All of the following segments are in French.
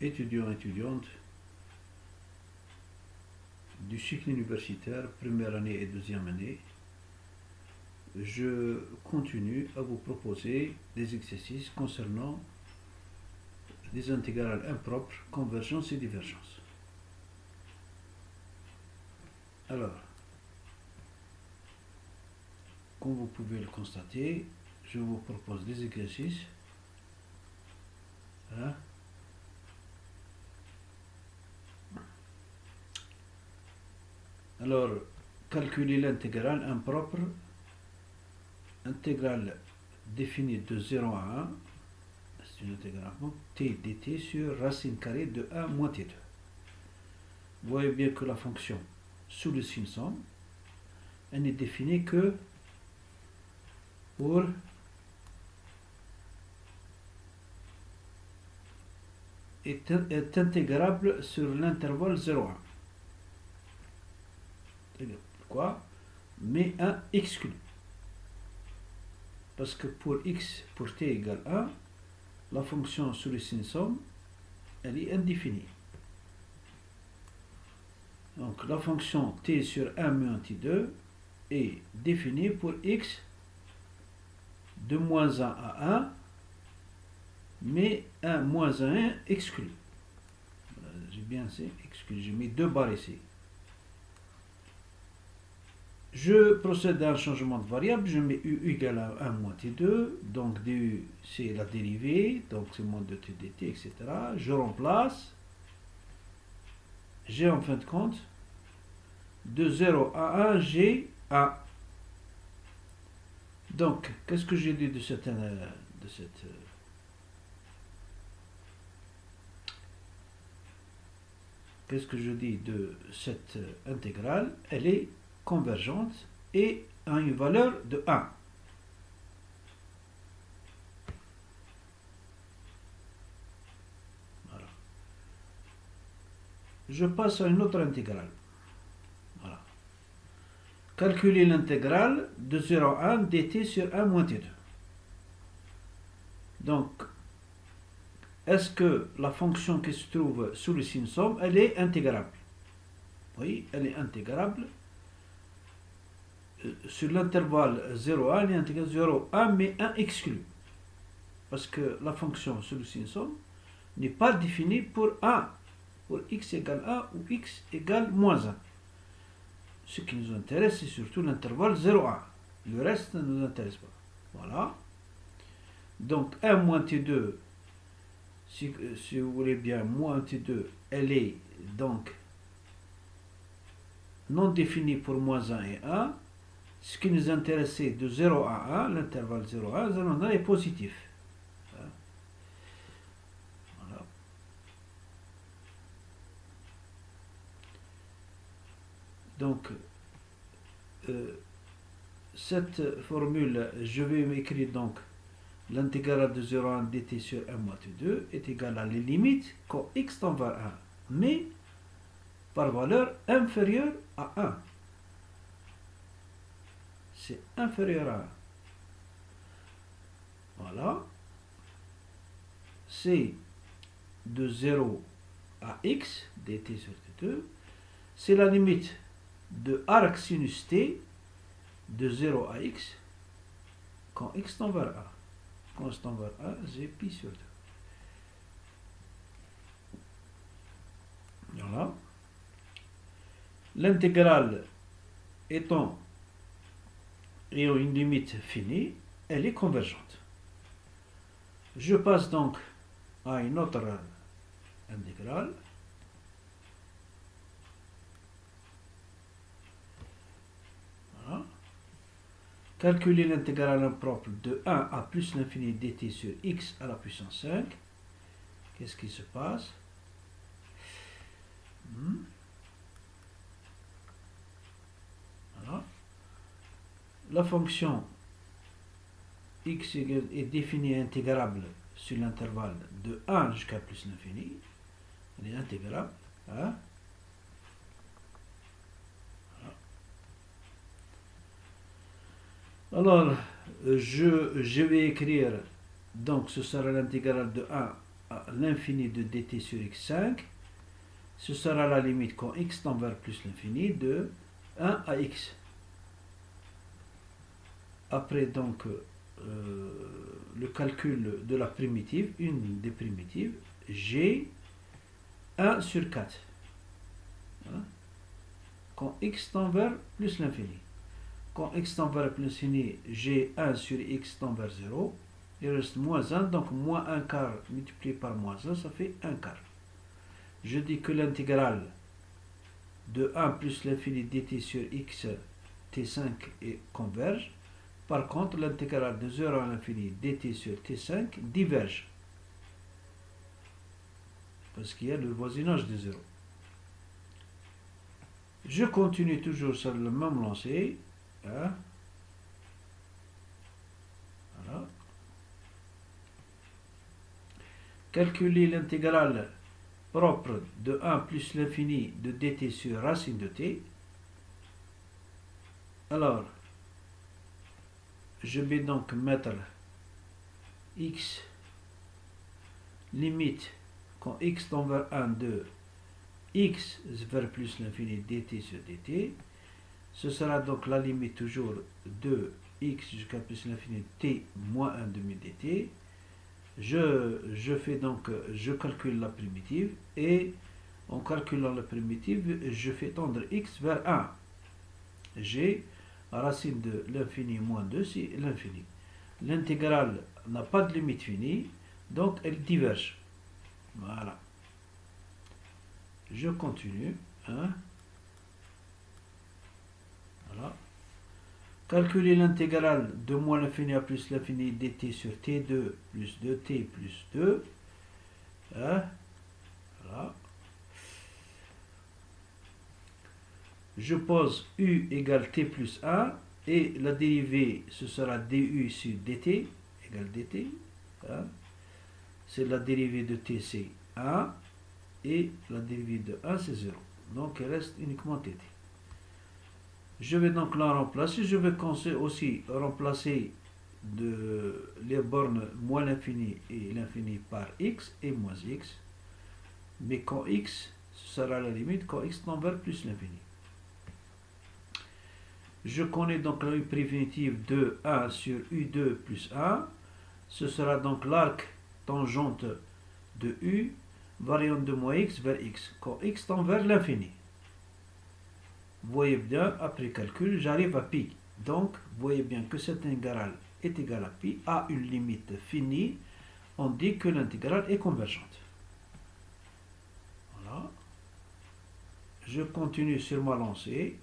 étudiants et étudiantes du cycle universitaire, première année et deuxième année, je continue à vous proposer des exercices concernant des intégrales impropres, convergence et divergence. Alors, comme vous pouvez le constater, je vous propose des exercices. Hein? Alors, calculer l'intégrale impropre, intégrale définie de 0 à 1, c'est une intégrale t dt sur racine carrée de 1 moins t2. Vous voyez bien que la fonction sous le signe somme, elle n'est définie que pour est intégrable sur l'intervalle 0,1. Pourquoi? Mais 1 exclu. Parce que pour x, pour t égale 1, la fonction sous le signe somme, elle est indéfinie. Donc la fonction t sur 1 moins t2 est définie pour x de moins 1 à 1, mais 1 moins 1 exclu. J'ai bien exclu, j'ai mis 2 barres ici. Je procède à un changement de variable, je mets u égale à 1 moins t2, donc du c'est la dérivée, donc c'est moins 2t dt, etc. Je remplace, j'ai en fin de compte, de 0 à 1, j'ai 1. Donc, qu'est-ce que j'ai dit de cette qu'est-ce que je dis de cette intégrale? Elle est convergente et a une valeur de 1. Voilà. Je passe à une autre intégrale. Voilà. Calculer l'intégrale de 0 à 1 dt sur 1 moins t2. Donc, est-ce que la fonction qui se trouve sous le signe somme, elle est intégrable? Oui, elle est intégrable. Sur l'intervalle 0, 1, elle est intégrable 0, 1, mais 1 exclu. Parce que la fonction sous le signe somme n'est pas définie pour 1, pour x égale 1 ou x égale moins 1. Ce qui nous intéresse, c'est surtout l'intervalle 0, 1. Le reste ne nous intéresse pas. Voilà. Donc 1 moins t2, si vous voulez bien, moins t2, elle est donc non définie pour moins 1 et 1. Ce qui nous intéressait de 0 à 1, l'intervalle 0 à 1, 0 à 1 est positif. Voilà. Donc, cette formule, je vais m'écrire donc l'intégrale de 0 à 1 dt sur 1 moins t2 est égale à les limites quand x tend vers 1, mais par valeur inférieure à 1. C'est inférieur à 1. Voilà. C'est de 0 à x, dt sur t2. C'est la limite de arc sinus t de 0 à x quand x tend vers 1. Quand x tend vers 1, j'ai pi sur 2. Voilà. L'intégrale ayant une limite finie, elle est convergente. Je passe donc à une autre intégrale. Voilà. Calculer l'intégrale impropre de 1 à plus l'infini dt sur x à la puissance 5. Qu'est-ce qui se passe? Voilà. La fonction x est définie intégrable sur l'intervalle de 1 jusqu'à plus l'infini. Elle est intégrable. Hein? Voilà. Alors, je vais écrire, donc ce sera l'intégrale de 1 à l'infini de dt sur x5, ce sera la limite quand x tend vers plus l'infini de 1 à x. Après donc le calcul de la primitive, une des primitives, g 1 sur 4. Voilà. Quand x tend vers plus l'infini. Quand x tend vers plus l'infini, g 1 sur x tend vers 0. Il reste moins 1, donc moins 1 quart multiplié par moins 1, ça fait 1 quart. Je dis que l'intégrale de 1 plus l'infini dt sur x t5 converge. Par contre, l'intégrale de 0 à l'infini dt sur t5 diverge. Parce qu'il y a le voisinage de 0. Je continue toujours sur le même lancé. Hein. Voilà. Calculer l'intégrale propre de 1 plus l'infini de dt sur racine de t. Alors, je vais donc mettre x limite quand x tend vers 1 de x vers plus l'infini dt sur dt. Ce sera donc la limite toujours de x jusqu'à plus l'infini t moins 1 demi dt. Je calcule la primitive et en calculant la primitive, je fais tendre x vers 1. G, racine de l'infini moins 2, c'est l'infini. L'intégrale n'a pas de limite finie, donc elle diverge. Voilà. Je continue. Hein. Voilà. Calculer l'intégrale de moins l'infini à plus l'infini dt sur t2 plus 2t plus 2. Hein. Voilà. Je pose u égale t plus 1 et la dérivée ce sera du sur dt égale dt. Hein. C'est la dérivée de t c'est 1 et la dérivée de 1 c'est 0. Donc il reste uniquement tt. Je vais donc la remplacer. Je vais aussi remplacer les bornes moins l'infini et l'infini par x et moins x. Mais quand x, ce sera la limite quand x tend vers plus l'infini. Je connais donc la primitive de 1 sur u2 plus 1. Ce sera donc l'arc tangente de u, variante de moins x vers x, quand x tend vers l'infini. Vous voyez bien, après calcul, j'arrive à pi. Donc, vous voyez bien que cette intégrale est égale à pi, à une limite finie. On dit que l'intégrale est convergente. Voilà. Je continue sur ma lancée.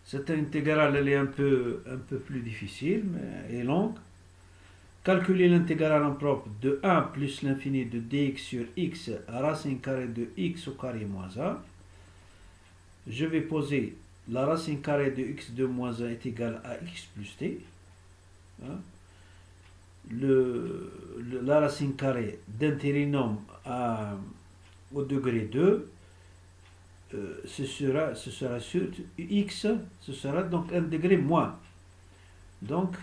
Cette intégrale, elle est un peu plus difficile, mais elle est longue. Calculer l'intégrale en propre de 1 plus l'infini de dx sur x racine carrée de x au carré moins 1. Je vais poser la racine carrée de x de moins 1 est égale à x plus t. Hein. La racine carrée d'un trinôme au degré 2, ce sera sur x, ce sera donc un degré moins. Donc,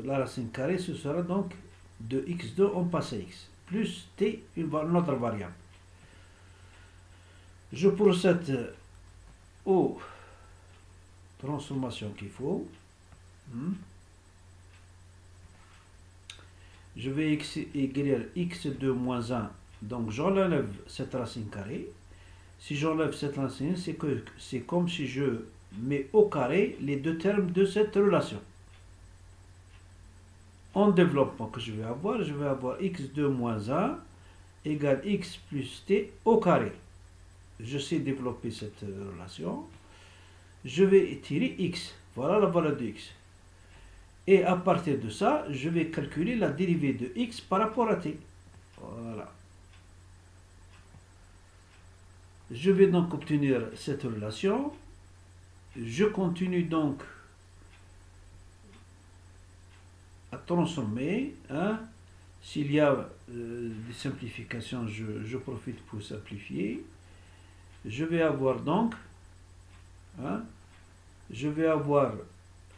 la racine carrée, ce sera donc de x2, on passe à x, plus t, une autre variable. Je procède aux transformations qu'il faut. Je vais écrire x2 moins 1, donc j'enlève cette racine carrée. Si j'enlève cette racine, c'est comme si je mets au carré les deux termes de cette relation. En développement que je vais avoir x2 moins 1 égale x plus t au carré. Je sais développer cette relation. Je vais étirer x. Voilà la valeur de x. Et à partir de ça, je vais calculer la dérivée de x par rapport à t. Voilà. Je vais donc obtenir cette relation. Je continue donc à transformer. Hein. S'il y a des simplifications, je profite pour simplifier. Je vais avoir donc je vais avoir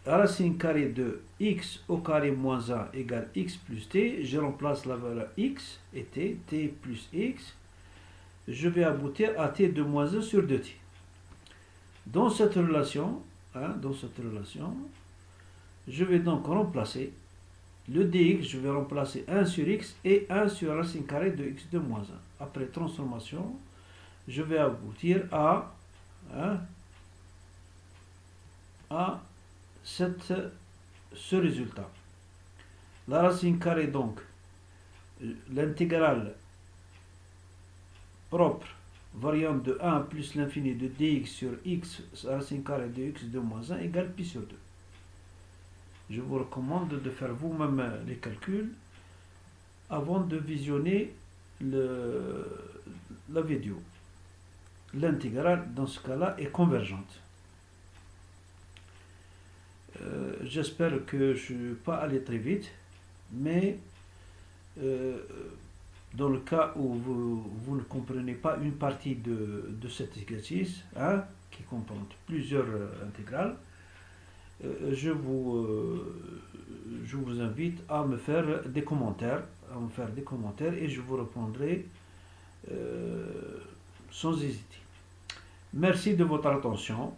racine carrée de x au carré moins 1 égale x plus t. Je remplace la valeur x et t plus x. Je vais aboutir à t de moins 1 sur 2t. Dans cette relation, je vais donc remplacer le dx, je vais remplacer 1 sur x et 1 sur racine carrée de x de moins 1. Après transformation, je vais aboutir à ce résultat. La racine carrée, donc, l'intégrale propre variant de 1 plus l'infini de dx sur x racine carrée de x de moins 1 égale pi sur 2. Je vous recommande de faire vous-même les calculs avant de visionner la vidéo. L'intégrale, dans ce cas-là, est convergente. J'espère que je ne suis pas allé très vite, mais dans le cas où vous ne comprenez pas une partie de cet exercice, qui comprend plusieurs intégrales, je vous invite à me faire des commentaires, et je vous répondrai sans hésiter. Merci de votre attention.